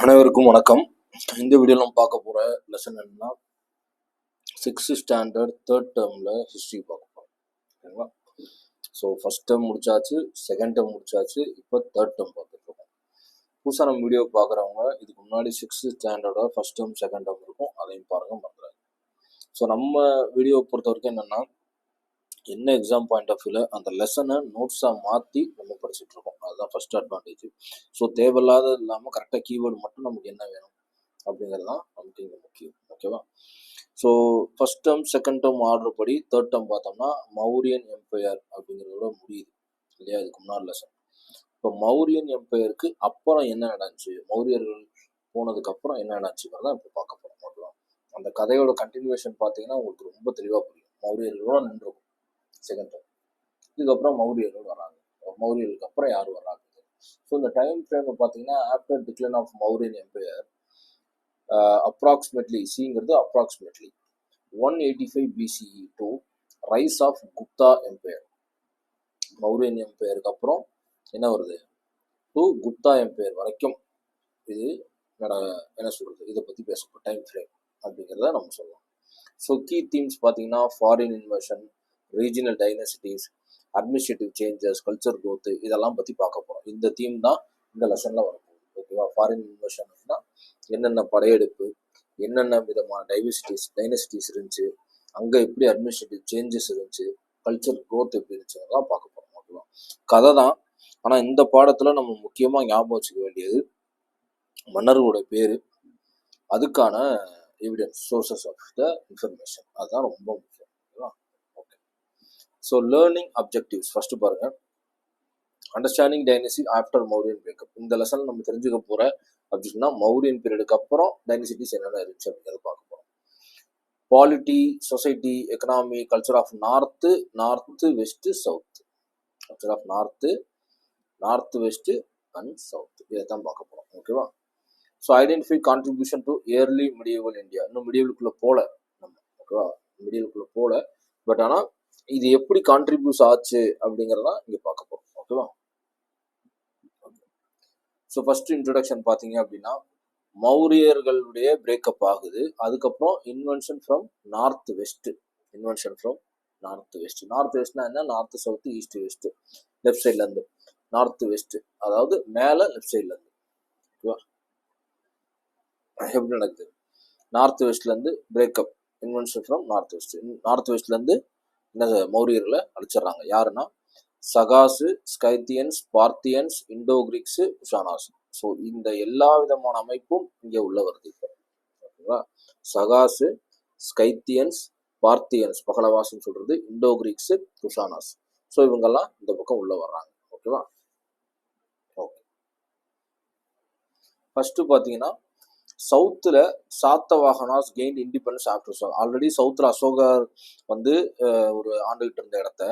அனைவருக்கும் வணக்கம். இந்த வீடியோவில் நம்ம பார்க்க போகிற லெசன் என்னன்னா, 6th ஸ்டாண்டர்ட் தேர்ட் டேர்மில் ஹிஸ்ட்ரி பார்க்க போகிறோம். ஓகேங்களா? ஸோ ஃபஸ்ட் டேர்ம் முடிச்சாச்சு, செகண்ட் டேர்ம் முடிச்சாச்சு, இப்போ தேர்ட் டேர்ம் பார்த்துட்ருக்கோம். புதுசாக நம்ம வீடியோ பார்க்குறவங்க இதுக்கு முன்னாடி 6th ஸ்டாண்டர்டோட ஃபஸ்ட் டேர்ம் செகண்ட் டேர்ம் இருக்கும், அதையும் பாருங்கள், மறந்துடாது. ஸோ நம்ம வீடியோவை பொறுத்த வரைக்கும் என்னென்னா, என்ன எக்ஸாம் பாயிண்ட் ஆஃப் வியூவில் அந்த லெசனை நோட்ஸாக மாற்றி நம்ம படிச்சுட்டு இருக்கோம். அதுதான் ஃபஸ்ட் அட்வான்டேஜ். ஸோ தேவையில்லாத இல்லாமல் கரெக்டாக கீவேர்டு மட்டும் நமக்கு என்ன வேணும் அப்படிங்கிறது தான் நமக்கு இங்கே முக்கியம். ஓகேவா? So first term second term order படி தேர்ட் டேர்ம் பார்த்தோம்னா மௌரியன் எம்பையர் அப்படிங்கிறதோட முடியுது இல்லையா? இதுக்கு முன்னாடி லெசன். இப்போ மௌரியன் எம்பையருக்கு அப்புறம் என்ன நடந்துச்சு, மௌரியர்கள் போனதுக்கு அப்புறம் என்ன நடந்துச்சுங்கிறத இப்போ பார்க்க போகிறோம். ஓகேவா? அந்த கதையோட கண்டினியூவேஷன் பார்த்தீங்கன்னா உங்களுக்கு ரொம்ப தெளிவாக புரியும். மௌரியர்களோட நின்றுக்கும் செகண்ட் டேர்ம். இதுக்கப்புறம் மௌரியர்கள் வராங்க. மௌரியர்களுக்கு அப்புறம் யார் வர்றாங்க? ஸோ இந்த டைம் ஃப்ரேம் பார்த்தீங்கன்னா after decline of Mauryan empire approximately சிங்கிறது approximately 185 BCE to rise of Gupta empire. Mauryan எம்பையருக்கு அப்புறம் என்ன வருது, டு குப்தா எம்பையர் வரைக்கும் இது என்ன சொல்றது, இதை பற்றி பேசப்போம் டைம் ஃப்ரேம் அப்படிங்கிறத நம்ம சொல்லலாம். ஸோ கீ தீம்ஸ் பார்த்தீங்கன்னா foreign invasion, regional dynasties, administrative changes, culture growth, இதெல்லாம் பற்றி பார்க்க போகிறோம். இந்த தீம் தான் இந்த லெசனில் வரப்போகுது. ஓகேவா? ஃபாரின் இன்வெஷன்னா என்னென்ன படையெடுப்பு, என்னென்ன விதமான டைனசிட்டிஸ் இருந்துச்சு, அங்கே எப்படி அட்மினிஸ்ட்ரேட்டிவ் சேஞ்சஸ் இருந்துச்சு, கல்ச்சர் க்ரோத் எப்படி இருந்துச்சுலாம் பார்க்க போகிறோம். ஓகேவா? கதை தான். ஆனால் இந்த பாடத்தில் நம்ம முக்கியமாக ஞாபகம் வச்சுக்க வேண்டியது மன்னர்களோட பேர், அதுக்கான evidence, sources of the information, அதுதான் ரொம்ப முக்கியம். ஓகேவா? Okay. So learning objectives first பாருங்க. Understanding dynasty after Mauryan breakup. இந்த லெசன் நம்ம தெரிஞ்சுக்க போகிற அப்படின்னா மௌரியன் பீரியடுக்கு அப்புறம் டைனசிட்டிஸ் என்னென்ன இருந்துச்சு அப்படிங்கிறத பார்க்க போகிறோம். Polity, society, economy, culture of north, west, south. Culture of north, west and south, இதை தான் பார்க்க போகிறோம். ஓகேவா? So identify contribution to early medieval India. இன்னும் மிடியவலுக்குள்ளே போல நம்ம. ஓகேவா? மிடியவலுக்குள்ளே போல, பட் ஆனால் இது எப்படி கான்ட்ரிபியூஸ் ஆச்சு அப்படிங்கிறதான் இங்கே பார்க்க போகிறோம். ஓகேவா? ஸோ ஃபர்ஸ்ட் இன்ட்ரடக்ஷன் பார்த்தீங்க அப்படின்னா மௌரியர்களுடைய பிரேக்கப் ஆகுது. அதுக்கப்புறம் invention from north west. North வெஸ்ட்னா என்ன? North south east west, left சைட்லேருந்து நார்த் வெஸ்ட், அதாவது மேலே லெஃப்ட் சைட்லேருந்து. ஓகேவா? எப்படி நடக்குது? நார்த் வெஸ்ட்லேருந்து பிரேக்கப், இன்வென்ஷன் ஃப்ரம் நார்த் வெஸ்ட்லேருந்து என்ன மௌரியர்களை அழிச்சிடுறாங்க. யாருன்னா Sakas, Scythians, Parthians, Indo Greeks, Kushanas. So இந்த எல்லா விதமான அமைப்பும் இங்கே உள்ள வருது. இப்போ ஓகேவா? சகாசு, ஸ்கைத்தியன்ஸ், பார்த்தியன்ஸ், பகலவாஸ்ன்னு சொல்றது, இண்டோ கிரீக்ஸு, குஷானாஸ். ஸோ இவங்கெல்லாம் இந்த பக்கம் உள்ள வர்றாங்க. ஓகேவா? ஓகே. ஃபர்ஸ்ட் பார்த்தீங்கன்னா சவுத்தில் சாத்தவாகனாஸ் கெயின் இண்டிபெண்டன்ஸ் ஆஃப்டர். ஆல்ரெடி சவுத்தில் அசோகர் வந்து ஒரு ஆண்டுகிட்டு இருந்த இடத்த,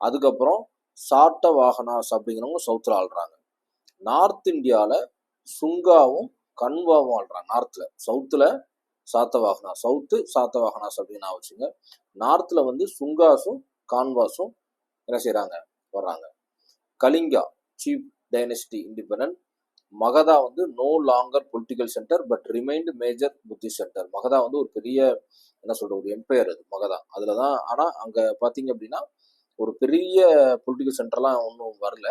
அதுக்கப்புறம் சாட்டவாகனாஸ் அப்படிங்கிறவங்க சவுத்தில் ஆள்றாங்க. நார்த் இந்தியாவில் சுங்காவும் கன்வாவும் ஆள்றாங்க. நார்த்தில், சவுத்தில் சாத்தவாகனாஸ் அப்படின்னு வச்சுங்க. நார்த்தில் வந்து சுங்காஸும் கான்வாஸும் என்ன செய்கிறாங்க, வர்றாங்க. Kalinga chief dynasty independent. Magadha வந்து no longer political center but remained major Buddhist center. Magadha வந்து ஒரு பெரிய என்ன சொல்ற ஒரு எம்பையர் அது மகதா. அதில் தான். ஆனால் அங்கே பார்த்தீங்க அப்படின்னா ஒரு பெரிய பொலிட்டிக்கல் சென்டர்லாம் ஒன்றும் வரல,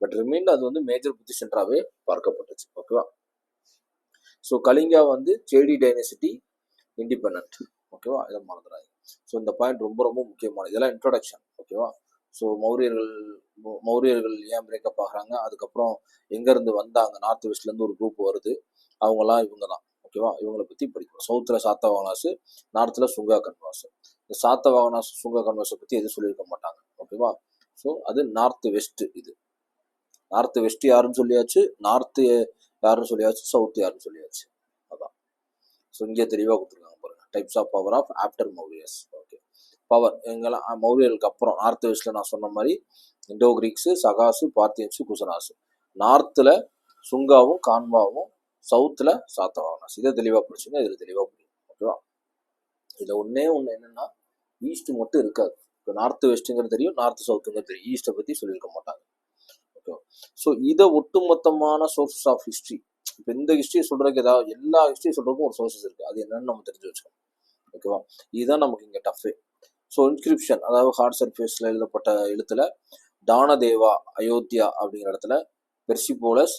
பட் ரிமைண்ட் அது வந்து மேஜர் புத்திஸ்ட் சென்டராகவே பார்க்கப்பட்டுச்சு. ஓகேவா? ஸோ கலிங்கா வந்து சேடி டைனசிட்டி இண்டிபெண்ட். ஓகேவா? இதை மறந்துடாது. ஸோ இந்த பாயிண்ட் ரொம்ப ரொம்ப முக்கியமானது. இதெல்லாம் இன்ட்ரோடக்ஷன். ஓகேவா? ஸோ மௌரியர்கள் ஏன் பிரேக்கப் ஆகிறாங்க, அதுக்கப்புறம் எங்கேருந்து வந்தாங்க, நார்த் வெஸ்ட்லேருந்து ஒரு குரூப் வருது, அவங்களாம் இவங்க தான். ஓகேவா? இவங்களை பற்றி படிக்கணும். சவுத்தில் சாத்தவாகனாஸ், நார்த்தில் சுங்கா கன்வாஸ். இந்த சாத்தவாகனாஸ் சுங்கா கன்வாஸை பற்றி எதுவும் சொல்லியிருக்க மாட்டாங்க. ஓகேவா? ஸோ அது நார்த் வெஸ்ட். இது நார்த் வெஸ்ட் யாருன்னு சொல்லியாச்சு, நார்த்து யாருன்னு சொல்லியாச்சு, சவுத் யாருன்னு சொல்லியாச்சு. அதான். ஸோ இங்கே தெளிவாக கொடுத்துருக்காங்க பாருங்க. Types of power of after Mauryas. Okay. Power எங்கெல்லாம் மௌரியர்களுக்கு அப்புறம் நார்த் வெஸ்ட்ல நான் சொன்ன மாதிரி இண்டோ கிரீக்ஸு, சகாசு, பார்த்தியன்ஸு, குசனாசு. நார்த்தில் சுங்காவும் கான்வாவும், சவுத்தில் சாத்தவாகனாஸ். இதை தெளிவாக படிச்சுங்க, இதில் தெளிவாக புரியும். ஓகேவா? இதில் ஒன்று என்னென்னா ஈஸ்ட் மட்டும் இருக்காது. இப்போ நார்த் வெஸ்ட்டுங்கிறது தெரியும், நார்த் சவுத்துங்கிறது தெரியும், ஈஸ்ட்டை பற்றி சொல்லியிருக்க மாட்டாங்க. ஓகேவா? ஸோ இதை ஒட்டுமொத்தமான சோர்சஸ் ஆஃப் ஹிஸ்ட்ரி இப்போ இந்த ஹிஸ்ட்ரி சொல்றதுக்கு ஏதாவது எல்லா ஹிஸ்ட்ரி சொல்றதுக்கும் ஒரு சோர்சஸ் இருக்கு, அது என்னன்னு நம்ம தெரிஞ்சு வச்சுக்கணும். ஓகேவா, இதுதான் நமக்கு இங்க டஃபே. ஸோ இன்ஸ்கிரிப்ஷன், அதாவது ஹார்ட் சர்ஃபேஸ்ல எழுதப்பட்ட எழுத்துல தானதேவா அயோத்தியா அப்படிங்கிற இடத்துல, Persepolis,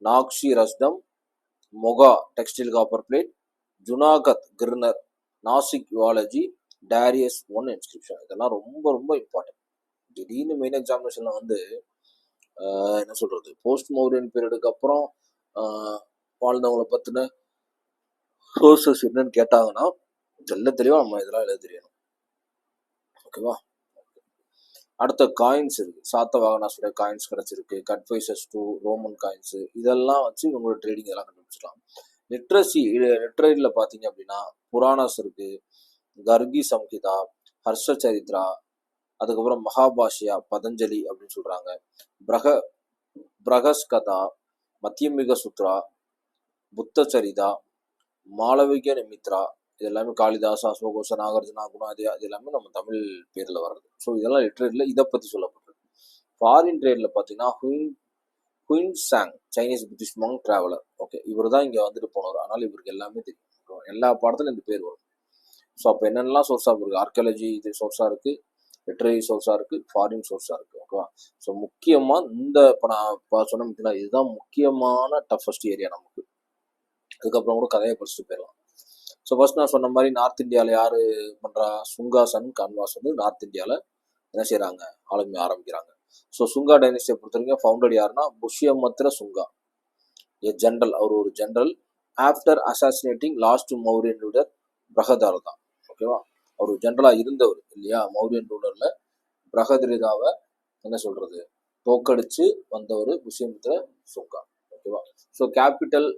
Naqsh Rustam, Moga Taxila copper plate, Junagadh Girnar, Nashik eulogy, Darius one inscription. இதெல்லாம் ரொம்ப ரொம்ப இம்பார்ட்டன்ட். திடீர்னு மெயின் எக்ஸாமினேஷன்ல வந்து என்ன சொல்றது, போஸ்ட் மௌரியன் பீரியடுக்கு அப்புறம் வாழ்ந்தவங்களை பத்தின சோர்சஸ் என்னன்னு கேட்டாங்கன்னா தெளிவா நம்ம இதெல்லாம் எழுத தெரியணும். ஓகேவா, அடுத்த காயின்ஸ் இருக்கு, சாத்தவாகனாஸோட காயின்ஸ் கிடைச்சிருக்கு, கட்வைசஸ் டூ ரோமன் காயின்ஸ், இதெல்லாம் வச்சு இவங்களோட ட்ரேடிங் இதெல்லாம் கண்டுபிடிச்சிக்கலாம். லிட்ரேட்ல பாத்தீங்க அப்படின்னா புராணாஸ் இருக்கு, கர்கி சம்ஹிதா, ஹர்ஷ சரித்ரா, அதுக்கப்புறம் மகாபாஷ்யா, பதஞ்சலி அப்படின்னு சொல்றாங்க, பிரகஸ்கதா, மத்தியமிக சுத்ரா, புத்த சரிதா, மாளவிக நிமித்ரா, இது எல்லாமே காளிதாஸ், அசோகோஷ, நாகார்ஜுனா, குணாதியா, இது எல்லாமே நம்ம தமிழ் பேர்ல வர்றது. ஸோ இதெல்லாம் லிட்ரேட்ல இதை பத்தி சொல்லப்பட்டிருக்கு. ஃபாரின் ட்ரேட்ல பாத்தீங்கன்னா Hiuen Tsang, Chinese Buddhist monk traveller. Okay, இவர் தான் இங்க வந்துட்டு போனவர், அதனால இவருக்கு எல்லாமே தெரியும். எல்லா பாடத்துலையும் இந்த பேர் வரும். ஸோ அப்போ என்னென்னலாம் சோர்ஸாக இருக்கு, ஆர்கியாலஜி இது சோர்ஸாக இருக்கு, லிட்ரரி சோர்ஸாக இருக்கு, ஃபாரின் சோர்ஸாக இருக்கு. ஓகேவா, ஸோ முக்கியமாக இந்த இப்போ நான் இப்போ சொன்ன முக்கியமாக இதுதான் முக்கியமான டஃபஸ்ட் ஏரியா நமக்கு. அதுக்கப்புறம் கூட கதையை படிச்சுட்டு போயிடலாம். ஸோ ஃபர்ஸ்ட் நான் சொன்ன மாதிரி நார்த் இந்தியாவில் யார் பண்ணுறா, சுங்காசன் கான்வாஸ் வந்து நார்த் இந்தியாவில் என்ன செய்கிறாங்க, ஆரம்பிக்கிறாங்க. ஸோ சுங்கா டைனஸ்டியை பொறுத்த வரைக்கும் ஃபவுண்டட் யாருன்னா புஷ்யமத்ர சுங்கா, ஏ ஜென்ரல், அவர் ஒரு general. After assassinating last Mauryan leader Brihadratha தான். ஓகேவா, அவர் ஜென்ரலாக இருந்தவர் இல்லையா, மௌரியன் ரூலர்ல பிரகதிரிதாவை என்ன சொல்றது தோக்கடிச்சு வந்தவர் புஷ்யமித்ர சுங்கா. ஓகேவா, ஸோ கேபிட்டல்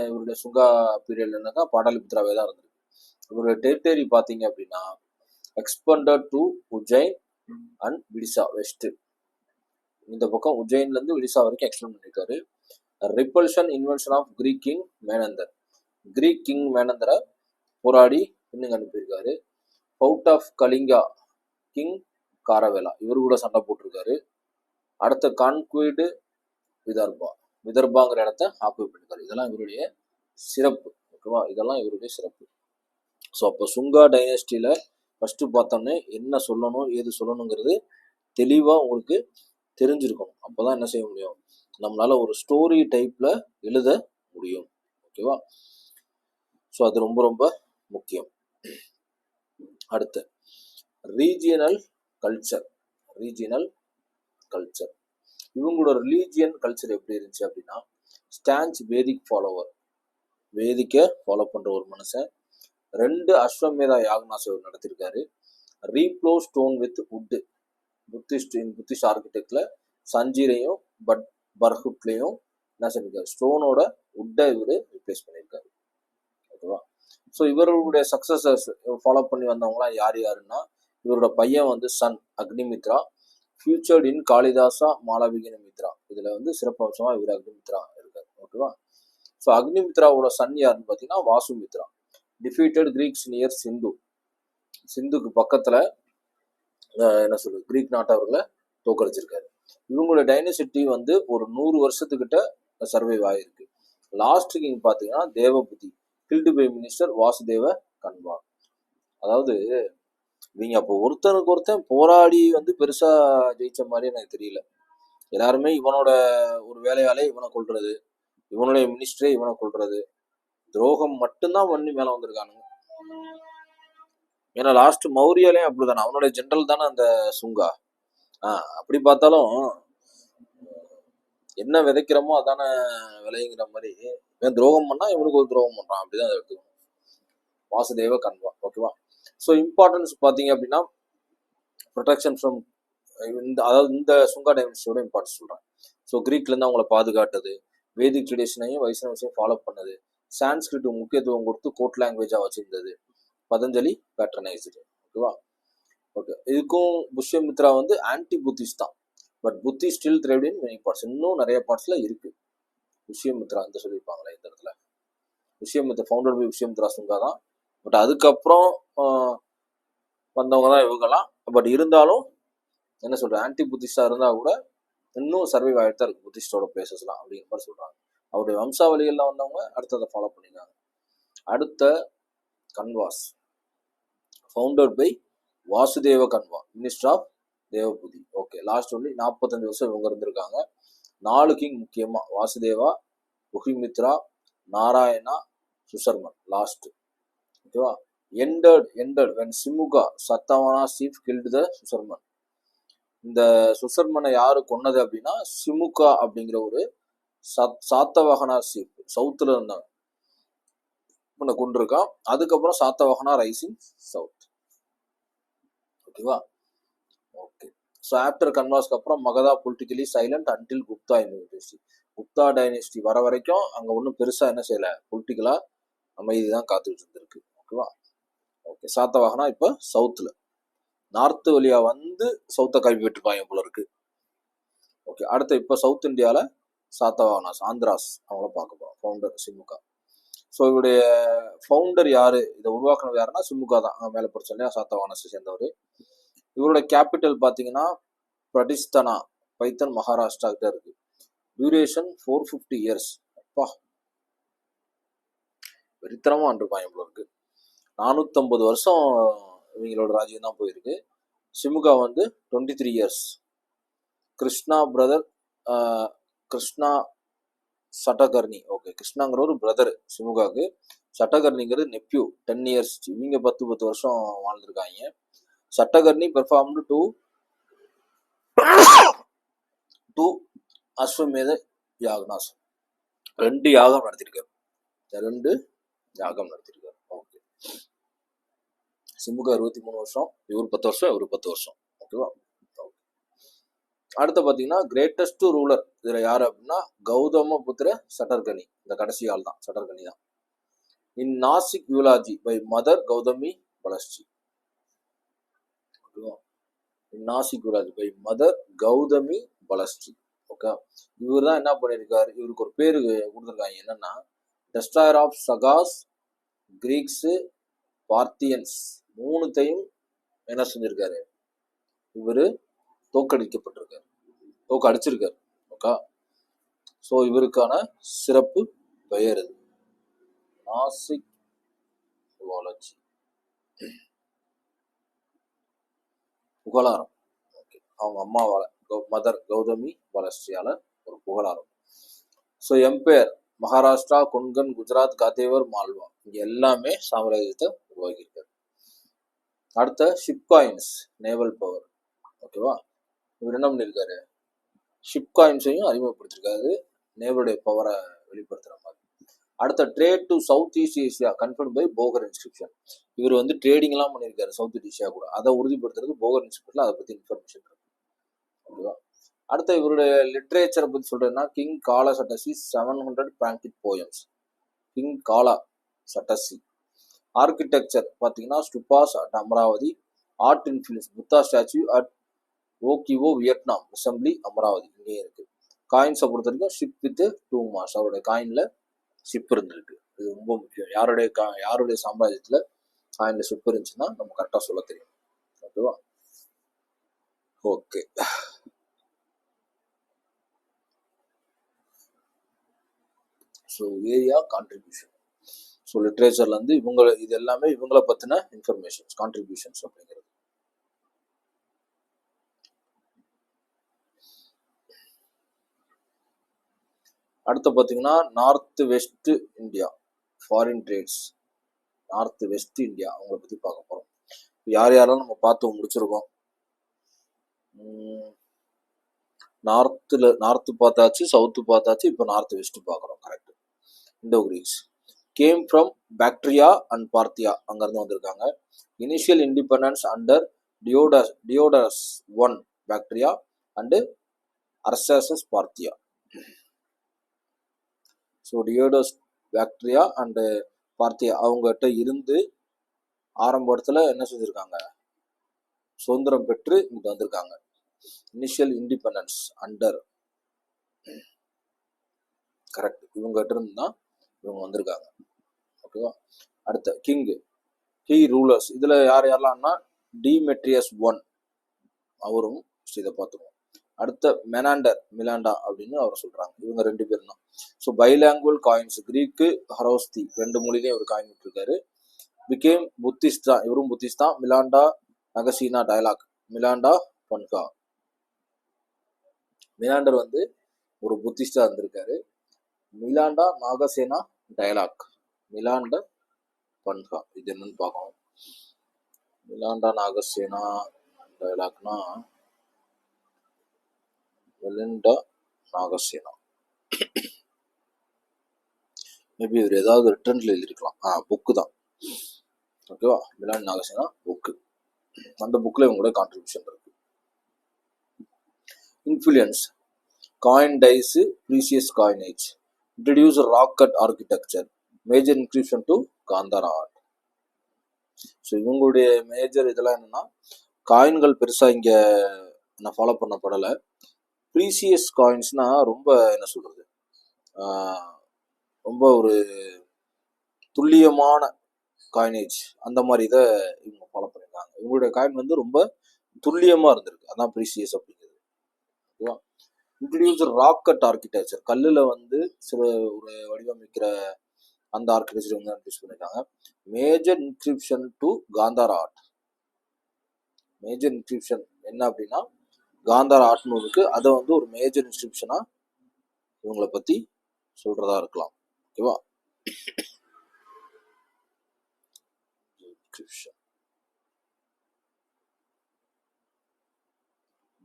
இவருடைய சுங்கா பீரியட்ல என்னன்னா பாடலிபுத்ராவே தான் இருந்திருக்கு. இவருடைய டெரிட்டரி பார்த்தீங்க அப்படின்னா expanded to Ujjain and Vidisha west. இந்த பக்கம் உஜ்ஜைன்ல இருந்து விடிசா வரைக்கும் எக்ஸ்டெண்ட் பண்ணிருக்காரு. Repulsion invention of Greek king Menander, Greek king மேனந்தரை போராடி இன்னும் அனுப்பியிருக்காரு. Fought off Kalinga king Kharavela, இவரு கூட சண்டை போட்டிருக்காரு. அடுத்த கான்குயிடு விதர்பாங்கிற இடத்த ஆக்குபை பண்ணிருக்காரு. இதெல்லாம் இவருடைய சிறப்பு. ஓகேவா, இதெல்லாம் இவருடைய சிறப்பு. ஸோ அப்போ சுங்கா டைனஸ்டியில ஃபர்ஸ்ட் பார்த்தோன்னே என்ன சொல்லணும் ஏது சொல்லணுங்கிறது தெளிவா உங்களுக்கு தெரிஞ்சிருக்கணும். அப்போதான் என்ன செய்ய முடியும், நம்மளால ஒரு ஸ்டோரி டைப்ல எழுத முடியும். ஓகேவா, ஸோ அது ரொம்ப ரொம்ப முக்கியம். அடுத்து ரீஜியனல் கல்ச்சர். இவங்களோட ரிலீஜியன் கல்ச்சர் எப்படி இருந்துச்சு அப்படின்னா ஸ்டான்ச் வேதிக் ஃபாலோவர், வேதிக்கை ஃபாலோ பண்ற ஒரு மனுஷன். 2 அஸ்வமேதா யாகனாஸ் அவர் நடத்திருக்காரு. ரீப்ளோ ஸ்டோன் வித் வுட், புத்திஸ்ட் ஆர்கிடெக்ட்ல சஞ்சீரையும் பர்ஹுட்லையும் என்ன செஞ்சிருக்காரு, ஸ்டோனோட வுட்டை இவர் ரிப்ளேஸ் பண்ணியிருக்காரு. ஓகேவா, ஸோ இவர்களுடைய சக்சஸர்ஸ் ஃபாலோ பண்ணி வந்தவங்களாம் யாருன்னா இவரோட பையன் வந்து சன் அக்னிமித்ரா, ஃபியூச்சர்ட் இன் காளிதாசா மாளவிக நிமித்ரா. இதுல வந்து சிறப்பு அம்சமா இவர் அக்னிமித்ரா இருக்காரு. ஓகேவா, ஸோ அக்னிமித்ராவோட சன் யாருன்னு பார்த்தீங்கன்னா வாசுமித்ரா, டிஃபீட்டட் கிரீக்ஸ் நியர் சிந்துக்கு பக்கத்துல என்ன சொல்றது கிரீக் நாட்டவர்களை தோக்கடிச்சிருக்காரு. இவங்களோட டைனசிட்டி வந்து ஒரு 100 வருஷத்துக்கிட்ட சர்வைவ் ஆகிருக்கு. லாஸ்ட் கிங் பார்த்தீங்கன்னா தேவபுதி, killed by minister Vasudeva Kanva. அதாவது இவங்க அப்போ ஒருத்தனுக்கு ஒருத்தன் போராடி வந்து பெருசா ஜெயிச்ச மாதிரி எனக்கு தெரியல. எல்லாருமே இவனோட ஒரு வேலையாலே இவனை கொள்றது, இவனுடைய மினிஸ்டரே இவனை கொள்றது, துரோகம் மட்டும்தான் பண்ணி மேல வந்திருக்கானுங்க. ஏன்னா லாஸ்ட் மௌரியாலையும் அப்படிதானே, அவனுடைய ஜென்ரல் தானே அந்த சுங்கா. அப்படி பார்த்தாலும் என்ன விதைக்கிறோமோ அதான விளையுங்கிற மாதிரி இவன் துரோகம் பண்ணா இவனுக்கு ஒரு துரோகம் பண்றான், அப்படிதான் எடுத்துக்கணும். வாசுதேவ கன்வா. ஓகேவா, ஸோ இம்பார்ட்டன்ஸ் பார்த்தீங்க அப்படின்னா ப்ரொடெக்ஷன் ஃப்ரம் அதாவது இந்த சுங்கா டைனஸ்டியோட இம்பார்ட்டன்ஸ் சொல்றேன். ஸோ கிரீக்ல இருந்து அவங்கள பாதுகாட்டது, வேதிக் ட்ரெடிஷனையும் வைஷ்ணவத்தையும் ஃபாலோ பண்ணது, சான்ஸ்கிரிட் முக்கியத்துவம் கொடுத்து கோர்ட் லாங்குவேஜா வச்சிருந்தது, பதஞ்சலி பேட்ரனைஸ்டு. ஓகேவா, ஓகே, இதுக்கும் புஷ்யமித்ரா வந்து ஆன்டி புத்திஸ்ட் தான், பட் புத்தி ஸ்டில் த்ரைவ்ட் இன் மெனி பார்ட்ஸ், இன்னும் நிறைய பார்ட்ஸ்ல இருக்கு. புஷ்யமித்ரா இந்த சொல்லியிருப்பாங்களே இந்த இடத்துல, புஷ்யமித்ரா ஃபவுண்டட் பை புஷ்யமித்ரா சுங்கா தான், பட் அதுக்கப்புறம் வந்தவங்க தான் இவங்கெல்லாம். பட் இருந்தாலும் என்ன சொல்ற ஆன்டி புத்திஸ்டா இருந்தா கூட இன்னும் சர்வைவ் ஆகிட்டு தான் இருக்கு புத்திஸ்டோட பிளேசஸ்லாம் அப்படிங்கிற மாதிரி சொல்றாங்க. அவருடைய வம்சாவளிகளில் வந்தவங்க அடுத்ததை ஃபாலோ பண்ணிருக்காங்க. அடுத்த Kanvas founded by Vasudeva Kanva, minister of தேவபூதி. ஓகே, லாஸ்ட் ஒன்லி 45 வருஷம் இவங்க இருந்திருக்காங்க. 4 கிங் முக்கியமாக வாசுதேவா, புகிமித்ரா, நாராயணா, சுசர்மன் லாஸ்ட். ஓகேவா. ended when Simuka Satavahana chief killed the Susharman. இந்த சுசர்மனை யாரு கொன்னது அப்படின்னா சிமுகா அப்படிங்கிற ஒரு சாத்தவாகனா சீஃப் சவுத்துல இருந்தாங்க கொண்டிருக்கான். அதுக்கப்புறம் சாத்தவாகனா ரைசிங் சவுத். ஓகேவா. ஓகே. ஸோ ஆஃப்டர் கன்வாஸ்க்கு அப்புறம் Magadha politically silent until Gupta dynasty. Gupta dynasty வர வரைக்கும் அங்கே ஒன்றும் பெருசாக என்ன செய்யலை, பொலிட்டிக்கலாக அமைதி தான் காத்துக்கிட்டு இருந்திருக்கு. ஓகேவா. ஓகே. சாத்தவாகனா இப்போ சவுத்தில், நார்த்து வழியாக வந்து சவுத்தை கைப்பற்றிருப்பாங்க போல இருக்கு. ஓகே. அடுத்து இப்போ சவுத் இந்தியாவில் சாத்தவாகனாஸ், ஆந்திராஸ் அவங்கள பார்க்க போகிறோம். ஃபவுண்டர் சிமுகா. ஸோ இவருடைய ஃபவுண்டர் யாரு, இதை உருவாக்குனது யாருன்னா சிமுகா தான். அங்கே மேலே படிச்சோம் இல்லையா, சாத்தவாகனாஸை சேர்ந்தவர். இவரோட கேபிட்டல் பார்த்தீங்கன்னா பிரடிஸ்தனா, பைத்தன், மகாராஷ்டிரா கிட்ட இருக்கு. Duration 450 years. அப்பா, வெறித்தனமா இருப்பாங்க இவ்வளோ இருக்கு. 450 வருஷம் இவங்களோட ராஜ்யம் தான் போயிருக்கு. சிமுகா வந்து 23 years. Krishna brother, Krishna Satakarni. Okay, கிருஷ்ணாங்கிற ஒரு பிரதர் சிமுகாவுக்கு, சட்டகர்ணிங்கிறது நெப்யூ. 10 years. இவங்க 10 வருஷம் வாழ்ந்துருக்காங்க. சட்டகர்ணி பெர்ஃபார்ம்டு டூ அஸ்வமேத யாகனாஸ், 2 யாகம் நடத்திருக்காரு. 2 யாகம் நடத்திருக்காரு. ஓகே. சிமுகா 23 வருஷம், இவர் 10 வருஷம், இவர் 10 வருஷம். ஓகேவா. அடுத்து பார்த்தீங்கன்னா கிரேட்டஸ்ட் ரூலர் இதுல யாரு அப்படின்னா கௌதம புத்திர சட்டர்கனி. இந்த கடைசி ஆள் தான், சட்டர்கனி தான். In Nashik eulogy by mother Gautami Balashri. ஓகேவா. In Nashik eulogy by mother Gautami Balashri. Okay. இவர் தான் என்ன பண்ணியிருக்காரு, இவருக்கு ஒரு பேரு கொடுத்துருக்காங்க, என்னன்னா destroyer of Shakas, Greeks, Parthians 3த்தையும் என்ன செஞ்சிருக்காரு, இவரு தோக்கடிக்கப்பட்டிருக்காரு, தோக்கடிச்சிருக்காரு. ஓகே. ஸோ இவருக்கான சிறப்பு பெயர் இது நாசிக் யூலாஜி, புகழாரம். ஓகே. அவங்க அம்மாவால மதர் கௌதமி பலஸ்டியால ஒரு புகழாரம். ஸோ எம்பையர் மகாராஷ்டிரா, கொன்கன், குஜராத், காத்தேவர், மால்வா, இங்க எல்லாமே சாம்ராஜ்யத்தை உருவாக்கியிருக்காரு. அடுத்த ஷிப் காயின்ஸ், நேவல் பவர். ஓகேவா. இவர் என்ன பண்ணியிருக்காரு, ஷிப் காயின்ஸையும் அறிமுகப்படுத்திருக்காரு, நேவலுடைய பவரை வெளிப்படுத்துற மாதிரி. அடுத்த trade to south east Asia confirm by போகர் இன்ஸ்கிரிப்ஷன். இவர் வந்து ட்ரேடிங்லாம் பண்ணியிருக்காரு சவுத் ஈஸ்ட் ஏசியா கூட, அதை உறுதிப்படுத்துறது போகர் இன்ஸ்கிரிப்ஷன்ல அதை பற்றி இன்ஃபர்மேஷன் இருக்கு. ஓகேவா. அடுத்த இவருடைய லிட்ரேச்சரை பற்றி சொல்றேன்னா king Hala Sattasai 700 Prakrit poems. King Hala Sattasai. Architecture பார்த்தீங்கன்னா stupas at Amaravati. Art influence Buddha statue at Oc Eo Vietnam assembly Amaravati, இங்கே இருக்கு. காயின்ஸை பொறுத்த வரைக்கும் ஷிப் வித் 2 மாஸ், அவருடைய காயின்ல ஷிப் இருந்திருக்கு. இது ரொம்ப முக்கியம். யாருடைய சாம்ராஜ்யத்துல காயின்ல ஷிப் இருந்துச்சுன்னா நம்ம கரெக்டா சொல்ல தெரியும். ஓகேவா. Okay. So area contribution. So லிட்ரேச்சர்ல இருந்து இது எல்லாமே இவங்களை பத்தின இன்ஃபர்மேஷன்ஸ், கான்ட்ரிபியூஷன்ஸ் அப்படிங்கிறது. அடுத்து பார்த்தீங்கன்னா north west India foreign trades. North west India அவங்கள பத்தி பார்க்க போறோம். யார் யாரெல்லாம் நம்ம பார்த்து முடிச்சிருக்கோம். நார்த்து பார்த்தாச்சு, சவுத்து பார்த்தாச்சு, இப்போ நார்த் வெஸ்ட் பார்க்குறோம். Correct. Indo Greeks came from Bactria and Parthia, அங்கேருந்து வந்திருக்காங்க. Initial independence under Diodotus 1 Bactria and Arsaces Parthia. So deodars பாக்ட்ரியா and பார்த்தியா அவங்ககிட்ட இருந்து ஆரம்பத்தில் என்ன செஞ்சுருக்காங்க, சுதந்திரம் பெற்று இங்கிட்ட வந்திருக்காங்க. இனிஷியல் இண்டிபெண்டன்ஸ் அண்டர், கரெக்ட், இவங்ககிட்ட இருந்து தான் இவங்க வந்திருக்காங்க. ஓகேவா. அடுத்த கிங் கீ ரூலர்ஸ், இதில் யார் யாரெல்லாம்னா டிமெட்ரியஸ் 1 அவரும் இதை பார்த்துருவோம். அடுத்த மெனாண்டர் மிலாண்டா அப்படின்னு அவர் சொல்றாங்க. இவங்க 2 பேரும் தான். ஸோ பைலாங்குவல் காயின்ஸ், கிரீக்கு ஹரோஸ்தி 2 மொழிலையும் அவர் காயின் விட்டுருக்காரு. பிகேம் புத்திஸ்ட் தான், இவரும் புத்திஸ்ட் தான். மிலாண்டா நகசீனா டயலாக், மிலாண்டா பன்கா. மிலாண்டர் வந்து ஒரு புத்திஸ்டா இருந்திருக்காரு. மிலாண்டா நாகசேனா டயலாக், மிலாண்டர் பன்கா. இது என்னன்னு பார்க்கணும். மிலாண்டா நாகசேனா டயலாக்னா மிலிண்டா நாகசேனா. மேபி இவர் ஏதாவது ரிட்டர்ன்ல எழுதிருக்கலாம். புக்கு தான். ஓகேவா, மிலாண்ட் நாகசேனா புக்கு. அந்த புக்ல இவங்களோட கான்ட்ரிபியூஷன் இருக்கு. Influence coin dies, precious coinage, introduce rock cut architecture, major inscription to Gandhara art. So இவங்களுடைய மேஜர் இதெல்லாம் என்னன்னா, காயின்கள் பெருசா இங்க நான் ஃபாலோ பண்ணப்படலை. ப்ரீசியஸ் காயின்ஸ்னா ரொம்ப என்ன சொல்றது, ரொம்ப ஒரு துல்லியமான காயினேஜ், அந்த மாதிரி இதை இவங்க ஃபாலோ பண்ணியிருக்காங்க. இவங்களுடைய காயின் வந்து ரொம்ப துல்லியமா இருந்திருக்கு, அதான் ப்ரீசியஸ் அப்படிங்கிறது. ஓகேவா. இன்ட்ரடியூஸ் ராக் கட் ஆர்கிடெக்சர், கல்லுல வந்து சில ஒரு வடிவமைக்கிற அந்த ஆர்கிடெக்சர் வந்து இன்ட்ரடியூஸ் பண்ணியிருக்காங்க. Major inscription to Gandhara art. Major inscription என்ன அப்படின்னா, காந்தாரா ஆர்ட்னு இருக்கு, அதை வந்து ஒரு மேஜர் இன்ஸ்கிரிப்ஷனா இவங்களை பத்தி சொல்றதா இருக்கலாம். ஓகேவா.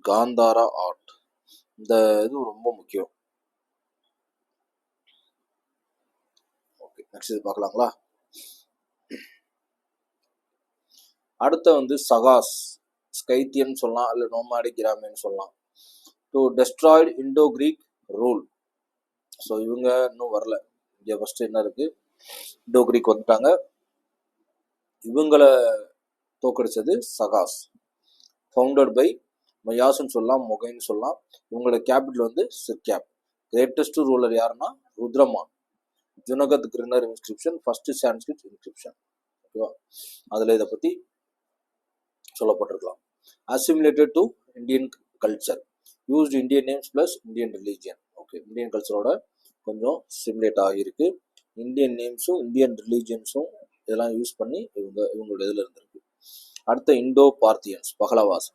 காந்தாரா ஆர்ட், இந்த இது ரொம்ப முக்கியம். ஓகே, நெக்ஸ்ட் இது பார்க்கலாங்களா. அடுத்த வந்து சகாஸ், ஸ்கைத்தியன் சொல்லலாம், இல்லை நோமாடிக் கிராமின்னு சொல்லலாம். To destroyed Indo Greek rule. So இவங்க இன்னும் வரல. இங்கே ஃபர்ஸ்ட் என்ன இருக்கு, இண்டோ கிரீக் வந்துட்டாங்க. இவங்களை தோக்கடிச்சது சகாஸ். ஃபவுண்டட் பை மயாஸ்ன்னு சொல்லலாம், மொகைன்னு சொல்லலாம். இவங்களோட கேபிட்டல் வந்து சிர்கேப். கிரேட்டஸ்ட் ரூலர் யாருன்னா Rudradaman. Junagadh Girnar inscription, first Sanskrit inscription. ஓகேவா, அதில் இதை பற்றி சொல்லப்பட்டிருக்கலாம். Assimilated to Indian culture, used Indian names plus Indian religion. Okay, Indian கல்ச்சரோட கொஞ்சம் சிமுலேட் ஆகியிருக்கு. இந்தியன் நேம்ஸும் இந்தியன் ரிலீஜியன்ஸும் இதெல்லாம் யூஸ் பண்ணி இவங்களோட இதில் இருந்திருக்கு. அடுத்த இண்டோ பார்த்தியன்ஸ், பஹலவாஸ்.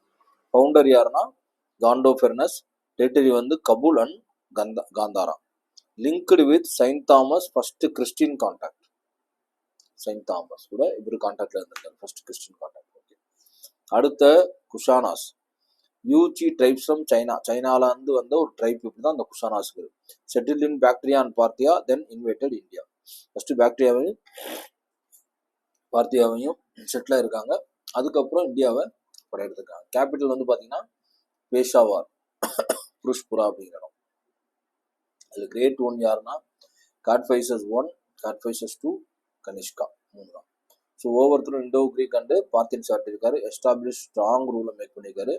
ஃபவுண்டர் யாருன்னா காண்டோஃபெர்னஸ். டெரிட்டரி வந்து கபூல் and Kantara. Linked with Saint Thomas, first Christian contact. Saint Thomas கூட இவர் கான்டாக்ட்ல இருந்திருக்காரு, ஃபர்ஸ்ட் கிறிஸ்டின் கான்டாக்ட். ஓகே. அடுத்த குஷானாஸ், யூச்சி ட்ரைப்ஸ் ஃப்ரம் சைனா. சைனால இருந்து வந்த ஒரு ட்ரைப் பீப்புள் தான் அந்த குஷானாஸ்க்கு. செட்டில் இன் பாக்ட்ரியா அண்ட் பார்த்தியா, தென் இன்வைட்டட் இந்தியா. ஃபர்ஸ்ட் பாக்ட்ரியாவையும் பார்த்தியாவையும் செட்டில் இருக்காங்க, அதுக்கப்புறம் இந்தியாவை படையெடுத்துருக்காங்க. கேபிட்டல் வந்து பார்த்தீங்கன்னா பேஷாவார், புருஷ்புரா அப்படிங்கிற இடம். அதில் கிரேட் ஒன் யாருன்னா காட்ஃபைசஸ் 1, காட்ஃபைசஸ் 2, கனிஷ்கா 3 தான். ஸோ ஒவ்வொருத்தரும் இண்டோ கிரீக் அண்டு பார்த்தியன் சாட்டியிருக்காரு. எஸ்டாப்ளிஷ் ஸ்ட்ராங் ரூலை மேக் பண்ணியிருக்காரு.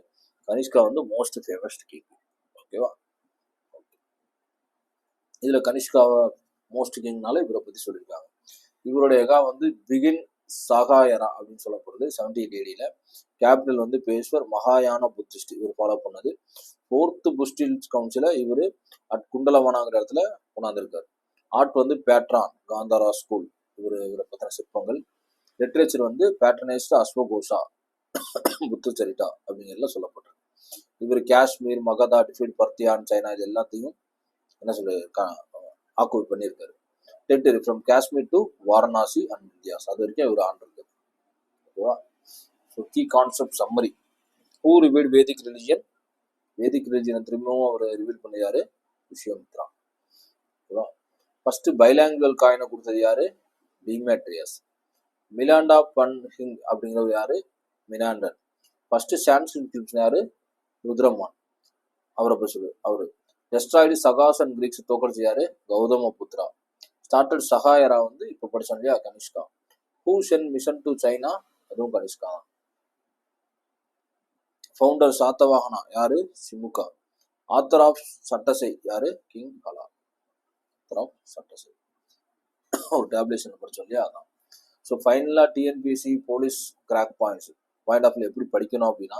கனிஷ்கா வந்து மோஸ்ட் ஃபேமஸ்ட் கிங். ஓகேவா. இதில் கனிஷ்காவை மோஸ்ட் கிங்னால இவரை பற்றி சொல்லியிருக்காங்க. இவருடைய எகா வந்து பிகின் சகாயரா அப்படின்னு சொல்லப்படுது 78 AD. கேபிட்டல் வந்து பேஸ்வர், மகாயான புத்திஸ்ட் இவர் ஃபாலோ பண்ணது. 4th புஸ்டில்ஸ் கவுன்சில இவர் அட் குண்டலவனாங்கிற இடத்துல கொண்டாந்துருக்காரு. ஆர்ட் வந்து பேட்ரான், காந்தாரா ஸ்கூல், இவரை பற்றின சிற்பங்கள். லிட்ரேச்சர் வந்து பேட்ரனைஸ்ட் அஸ்வகோஷா, புத்த சரிட்டா அப்படிங்கிறதுல சொல்லப்பட்டிருக்கு. இவர் Kashmir, Magadha, defeat, Parthian, China இது எல்லாத்தையும் என்ன சொல்லு ஆக்குபை பண்ணியிருக்காரு. Territory from Kashmir to Varanasi and India's, அது வரைக்கும் இவர் ஆண்டிருக்காரு. ஓகேவா. So key concept summary. Who revealed Vedic religion. Vedic ரிலிஜியனை திரும்பவும் அவர் ரிவீல் பண்ணியாரு விஸ்வாமித்ரா. ஓகேவா. ஃபர்ஸ்ட் பைலாங்குவல் காயினை கொடுத்தது யாரு, டிமேட்ரியஸ். மிலாண்டா பன் ஹிங் அப்படிங்கிறவர் யாரு, மினாண்டர். ஃபர்ஸ்ட் சான்ஸ்கிரிட் இன்ஸ்கிரிப்ஷன் யாரு, ருத்ரமான். அவரை போய் சொல்லு. அவரு டெஸ்ட்ராய்டு சகாஸ் அண்ட் கிரீக்ஸ் தோக்கடிச்சு யாரு, கௌதம புத்ரா. ஸ்டார்டட் சகாயரா வந்து இப்போ படிச்சோம் இல்லையா, Kanishka. Who send mission to China, அதுவும் கனிஷ்கா தான். ஃபவுண்டர் சாத்தவாகனா யாரு, சிமுகா. ஆத்தர் ஆஃப் சட்டசை யாரு, கிங் கலா. ஆத்தர் ஆஃப் சட்டசை ஒரு டேப்லேஷன் படிச்சோம் இல்லையா, அதான். ஸோ ஃபைனலாக டிஎன்பிஎஸ்சி போலீஸ் கிராக் பாயிண்ட் ஆஃப்ல எப்படி படிக்கணும் அப்படின்னா,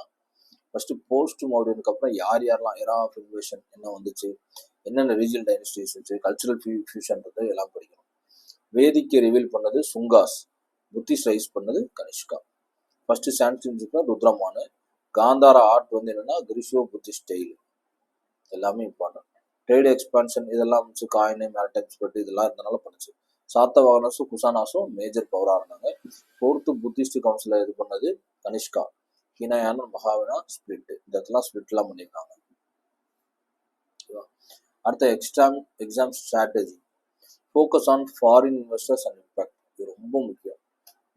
ஃபர்ஸ்ட் போஸ்ட் மௌரியனுக்கு அப்புறம் யார் யாரெல்லாம் எரா ஆஃப் இன்வேஷன் என்ன வந்துச்சு, என்னென்ன ரீஜனல் டைனஸ்டிஸ் வச்சு, கல்ச்சுரல் ஃபியூஷன்றது எல்லாம் படிக்கணும். வேதிக்கை ரிவீல் பண்ணது சுங்காஸ், புத்திஸ்ட் ரைஸ் பண்ணது கனிஷ்கா. ஃபர்ஸ்ட் சான்ஸ்கிரிட்னா ருத்ரமானு. காந்தாரா ஆர்ட் வந்து என்னன்னா கிரிஷியோ புத்திஸ்ட் ஸ்டைல், எல்லாமே இம்பார்ட்டன்ட். ட்ரேட் எக்ஸ்பான்ஷன் இதெல்லாம் இருந்துச்சு, காயின் மேரிடைம் ஸ்பெட் இதெல்லாம் இருந்தனால பண்ணுச்சு. சாத்தவாகனஸும் குசானாஸும் மேஜர் பவராக இருந்தாங்க. ஃபோர்த்து புத்திஸ்ட் கவுன்சிலை இது பண்ணது கனிஷ்கா. ஹினயான் மகாவினா ஸ்பிளிட், இதெல்லாம் ஸ்பிளிட்லாம் பண்ணியிருக்காங்க. அடுத்த exam strategy, focus on foreign investors and impact, இது ரொம்ப முக்கியம்.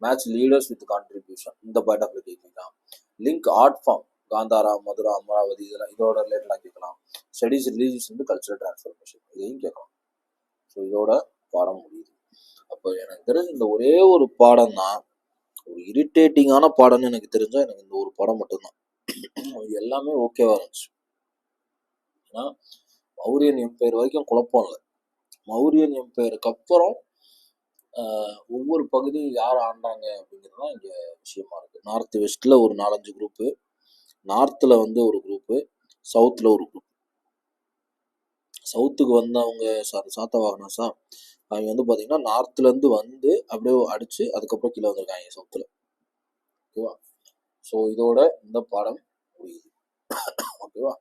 மேட்ச் லீடர்ஸ் வித் கான்ட்ரிபியூஷன், இந்த பாயிண்ட் ஆஃப் கேட்கலாம். Link art form, Gandhara, Mathura, Amaravati இதெல்லாம் இதோட ரிலேட்டடாக கேட்கலாம். ஸ்டடிஸ் ரிலீஜியஸ் வந்து கல்ச்சரல் டிரான்ஸ்ஃபர்மேஷன், இதையும் கேட்கலாம். ஸோ இதோட பாடம் முடியுது. அப்போ எனக்கு தெரிஞ்ச இந்த ஒரே ஒரு பாடம் தான் ஒரு இரிட்டேட்டிங்கான பாடம்னு எனக்கு தெரிஞ்சா எனக்கு இந்த ஒரு பாடம் மட்டும்தான். எல்லாமே ஓகேவா இருந்துச்சு. ஏன்னா மௌரியன் எம்பையர் வரைக்கும் குழப்பம் இல்லை. மௌரியன் எம்பையருக்கு அப்புறம் ஒவ்வொரு பகுதியும் யார் ஆண்டாங்க அப்படிங்கிறது தான் இங்கே விஷயமா இருக்கு. நார்த் வெஸ்ட்ல ஒரு 4-5 குரூப்பு, நார்த்தில் வந்து ஒரு குரூப்பு, சவுத்தில் ஒரு குரூப். சவுத்துக்கு வந்தவங்க சாத்தவாகனஸா, அவங்க வந்து பார்த்தீங்கன்னா நார்த்லேருந்து வந்து அப்படியே அடித்து அதுக்கப்புறம் கீழே வந்திருக்காங்க சவுத்தில். ஓகேவா? ஸோ இதோட இந்த பாடம் முடியுது. ஓகேவா?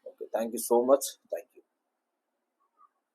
Okay, thank you so much. Thank you.